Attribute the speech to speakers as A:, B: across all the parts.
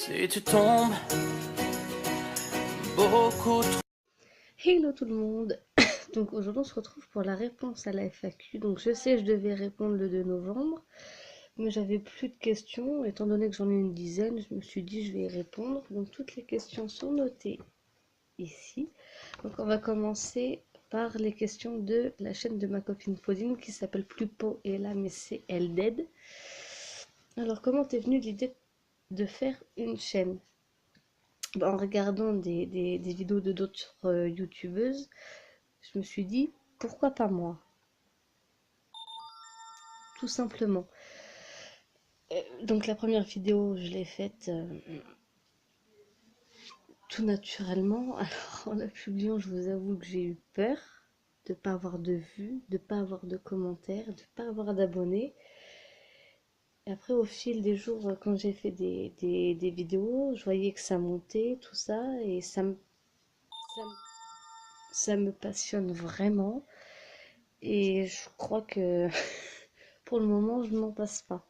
A: Si tu tombes beaucoup trop.
B: Hello tout le monde. Donc aujourd'hui on se retrouve pour la réponse à la FAQ. Donc je sais je devais répondre le 2 novembre, mais j'avais plus de questions. Étant donné que j'en ai une dizaine, je me suis dit je vais y répondre. Donc toutes les questions sont notées ici. Donc on va commencer par les questions de la chaîne de ma copine Pauline qui s'appelle Plus Po et là mais c'est Elle Dead. Alors comment t'es venue l'idée de faire une chaîne? En regardant des vidéos de d'autres youtubeuses, je me suis dit pourquoi pas moi, tout simplement. Donc la première vidéo, je l'ai faite tout naturellement. Alors en la publiant, je vous avoue que j'ai eu peur de pas avoir de vues, de pas avoir de commentaires, de pas avoir d'abonnés. Et après, au fil des jours, quand j'ai fait des vidéos, je voyais que ça montait, tout ça, et ça, me- ça me passionne vraiment. Et je crois que pour le moment, je n'en passe pas.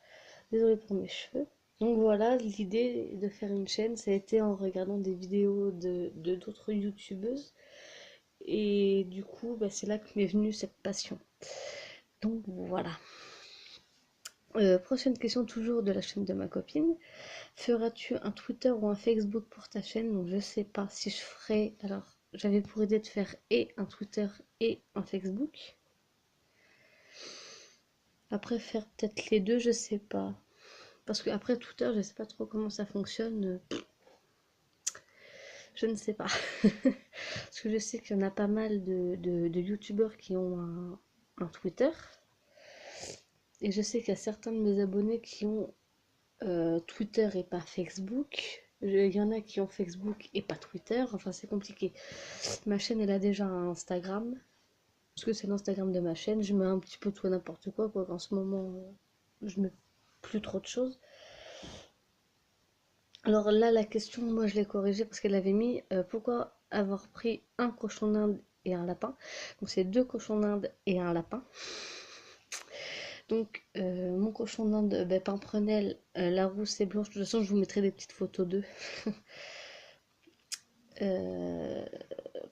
B: Désolée pour mes cheveux. Donc voilà, l'idée de faire une chaîne, ça a été en regardant des vidéos de d'autres youtubeuses. Et du coup, bah, c'est là que m'est venue cette passion. Donc voilà. Prochaine question toujours de la chaîne de ma copine. Feras-tu un Twitter ou un Facebook pour ta chaîne? Donc je sais pas si je ferai. Alors j'avais pour idée de faire et un Twitter et un Facebook. Après faire peut-être les deux, je sais pas. Parce que après Twitter, je sais pas trop comment ça fonctionne. Je ne sais pas. Parce que je sais qu'il y en a pas mal de youtubeurs qui ont un Twitter. Et je sais qu'il y a certains de mes abonnés qui ont Twitter et pas Facebook. Il y en a qui ont Facebook et pas Twitter. Enfin, c'est compliqué. Ma chaîne, elle a déjà un Instagram. Parce que c'est l'Instagram de ma chaîne. Je mets un petit peu tout et n'importe quoi. Quoi qu'en ce moment, je mets plus trop de choses. Alors là, la question, moi, je l'ai corrigée parce qu'elle avait mis pourquoi avoir pris un cochon d'Inde et un lapin. Donc, c'est deux cochons d'Inde et un lapin. Donc, mon cochon d'Inde, ben, Pimprenelle, la rousse et blanche. De toute façon, je vous mettrai des petites photos d'eux. euh,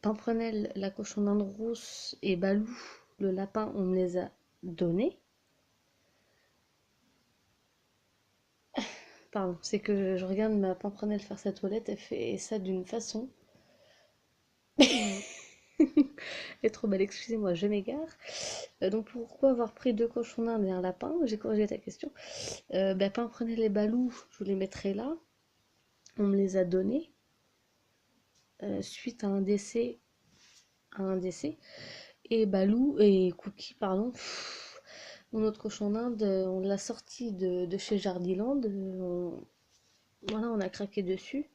B: Pimprenelle, la cochon d'Inde rousse et Balou, le lapin, on me les a donnés. Pardon, c'est que je regarde ma Pimprenelle faire sa toilette, elle fait ça d'une façon. Elle est trop belle, excusez-moi, je m'égare. Donc pourquoi avoir pris deux cochons d'Inde et un lapin? J'ai corrigé ta question. Ben, Pimprenelle et Balou, je vous les mettrai là. On me les a donnés suite à un décès. Et Balou et Cookie, pardon. Mon autre cochon d'Inde, on l'a sorti de chez Jardiland. Voilà, on a craqué dessus.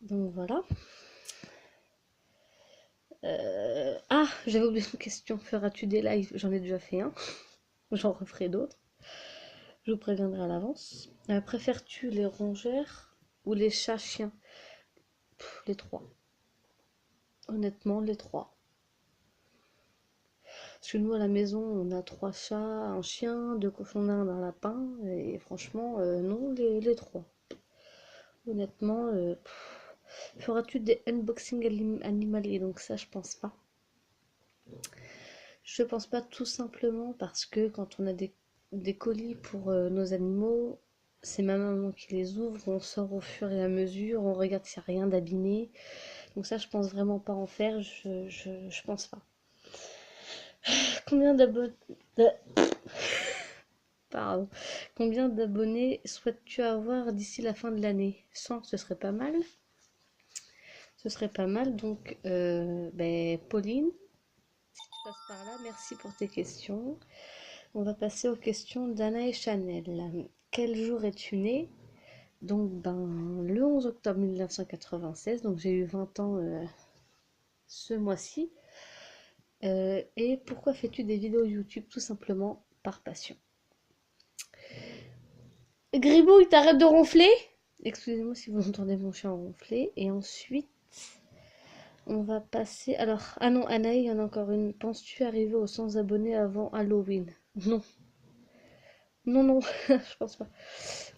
B: Donc voilà. Ah, j'avais oublié une question. Feras-tu des lives? J'en ai déjà fait un. J'en referai d'autres. Je vous préviendrai à l'avance. Préfères-tu les rongeurs ou les chats chiens? Les trois. Honnêtement, les trois. Parce que nous, à la maison, on a trois chats, un chien, deux cochons d'Inde, un lapin. Et franchement, non, les trois. Honnêtement, feras-tu des unboxing animaliers? Donc ça, je pense pas. Je pense pas tout simplement parce que quand on a des colis pour nos animaux, c'est ma maman qui les ouvre, on sort au fur et à mesure, on regarde s'il n'y a rien d'abîmé. Donc ça, je pense vraiment pas en faire, je pense pas. Combien d'abonnés... Pardon. Combien d'abonnés souhaites-tu avoir d'ici la fin de l'année? 100, ce serait pas mal. Ce serait pas mal. Donc, ben, Pauline, si tu passes par là, merci pour tes questions. On va passer aux questions d'Anna et Chanel. Quel jour es-tu née? Donc, ben, le 11 octobre 1996. Donc, j'ai eu 20 ans ce mois-ci. Et pourquoi fais-tu des vidéos YouTube? Tout simplement par passion. Gribouille, t'arrêtes de ronfler? Excusez-moi si vous entendez mon chien ronfler. Et ensuite, on va passer. Alors, ah non, Anaï, il y en a encore une. Penses-tu arriver aux 100 abonnés avant Halloween? Non. Non, non, je pense pas.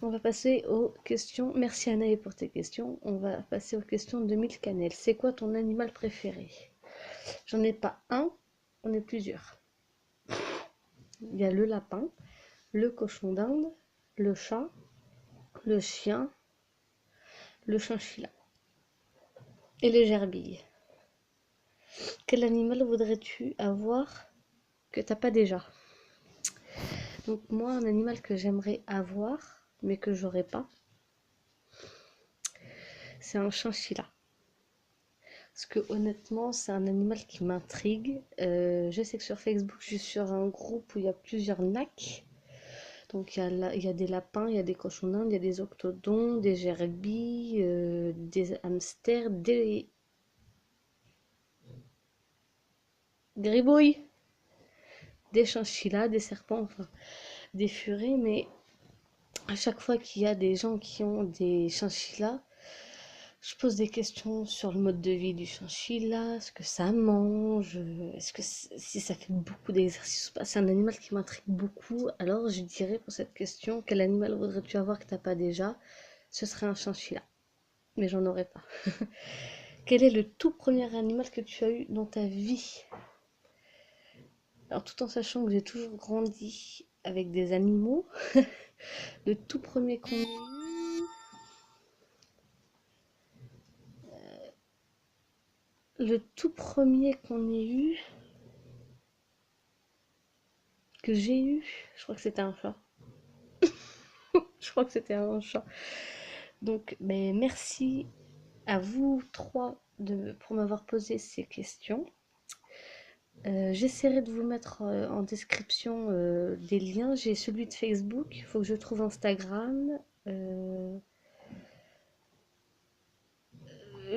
B: On va passer aux questions. Merci Anaï pour tes questions. On va passer aux questions de Mille Cannelle. C'est quoi ton animal préféré? J'en ai pas un, on est plusieurs. Il y a le lapin, le cochon d'Inde, le chat, le chien, le chinchilla et les gerbilles. Quel animal voudrais-tu avoir que t'as pas déjà? Donc moi, un animal que j'aimerais avoir, mais que j'aurais pas, c'est un chinchilla. Parce que honnêtement, c'est un animal qui m'intrigue. Je sais que sur Facebook, je suis sur un groupe où il y a plusieurs NAC. Donc il y a des lapins, il y a des cochons d'Inde, il y a des octodons, des gerbilles, des hamsters, des gribouilles, des chinchillas, des serpents, enfin des furets. Mais à chaque fois qu'il y a des gens qui ont des chinchillas, je pose des questions sur le mode de vie du chinchilla, ce que ça mange, est-ce que si ça fait beaucoup d'exercices ou pas. C'est un animal qui m'intrigue beaucoup. Alors je dirais pour cette question, quel animal voudrais-tu avoir que t'as pas déjà? Ce serait un chinchilla, mais j'en aurais pas. Quel est le tout premier animal que tu as eu dans ta vie? Alors tout en sachant que j'ai toujours grandi avec des animaux, le tout premier qu'on ait eu, le tout premier qu'on ait eu, que j'ai eu, je crois que c'était un chat. Je crois que c'était un chat. Donc, ben, merci à vous trois pour m'avoir posé ces questions. J'essaierai de vous mettre en description des liens. J'ai celui de Facebook, il faut que je trouve Instagram. Euh,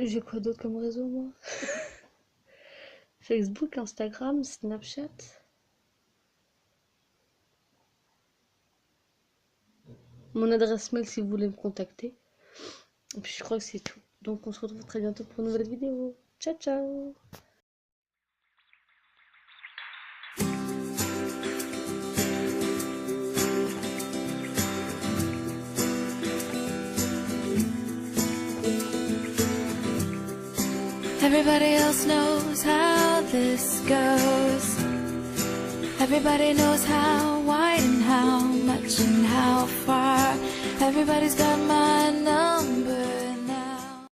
B: j'ai quoi d'autre comme réseau, moi? Facebook, Instagram, Snapchat. Mon adresse mail si vous voulez me contacter. Et puis je crois que c'est tout. Donc on se retrouve très bientôt pour une nouvelle vidéo. Ciao ciao.
A: Everybody else knows how this goes. Everybody knows how wide and how much and how far. Everybody's got my number.